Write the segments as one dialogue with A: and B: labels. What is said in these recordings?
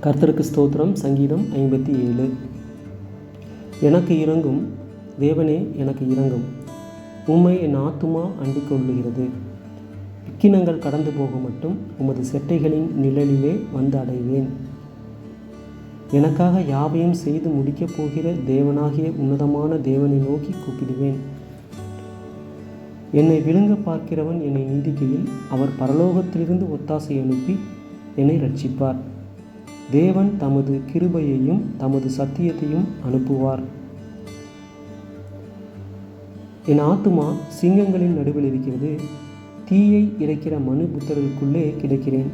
A: கர்த்தருக்கு ஸ்தோத்திரம். சங்கீதம் 57. எனக்கு இரங்கும் தேவனே, எனக்கு இரங்கும். உம்மை என் ஆத்துமா அண்டிக் கொள்ளுகிறது. விக்கினங்கள் கடந்து போக மட்டும் உமது செட்டைகளின் நிழலிலே வந்து அடைவேன். எனக்காக யாவையும் செய்து முடிக்கப் போகிற தேவனாகிய உன்னதமான தேவனை நோக்கி கூப்பிடுவேன். என்னை விழுங்க பார்க்கிறவன் என்னை நீதிக்கையில் அவர் பரலோகத்திலிருந்து ஒத்தாசை அனுப்பி என்னை ரட்சிப்பார். தேவன் தமது கிருபையையும் தமது சத்தியத்தையும் அனுப்புவார். என் ஆத்துமா சிங்கங்களின் நடுவில் இருக்கிறது. தீயை இறைக்கிற மனு புத்தர்களுக்குள்ளே கிடக்கிறேன்.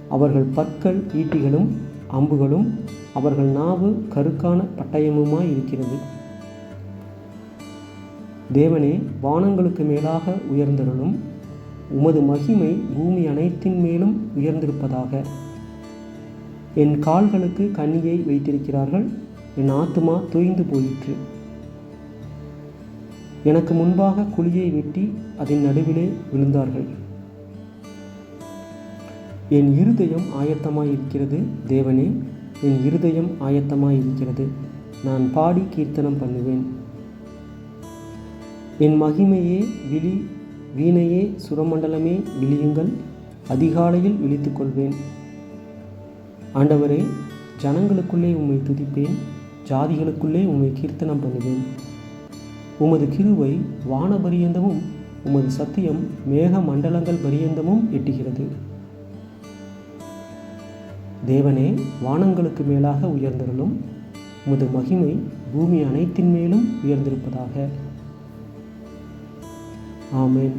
A: அவர்கள் பற்கள் ஈட்டிகளும் அம்புகளும், அவர்கள் நாவு கருக்கான பட்டயமுமாய் இருக்கிறது. தேவனே, வானங்களுக்கு மேலாக உயர்ந்தருளும். உமது மகிமை பூமி அனைத்தின் மேலும் உயர்ந்திருப்பதாக. என் கால்களுக்கு கண்ணியை வைத்திருக்கிறார்கள். என் ஆத்துமா தோய்ந்து போயிற்று. எனக்கு முன்பாக குழியை வெட்டி அதன் நடுவிலே விழுந்தார்கள். என் இருதயம் ஆயத்தமாயிருக்கிறது. தேவனே, என் இருதயம் ஆயத்தமாயிருக்கிறது. நான் பாடி கீர்த்தனம் பண்ணுவேன். என் மகிமையே விழி, வீணையே சுரமண்டலமே விழியுங்கள். அதிகாலையில் விழித்துக் கொள்வேன். ஆண்டவரே, ஜனங்களுக்குள்ளே உம்மை துதிப்பேன். ஜாதிகளுக்குள்ளே உம்மை கீர்த்தனம் பண்ணுவேன். உமது கிருபை வான பரியந்தமும் உமது சத்தியம் மேக மண்டலங்கள் பரியந்தமும் எட்டுகிறது. தேவனே, வானங்களுக்கு மேலாக உயர்ந்தருளும். உமது மகிமை பூமி அனைத்தின் மேலும் உயர்ந்திருப்பதாக. ஆமென்.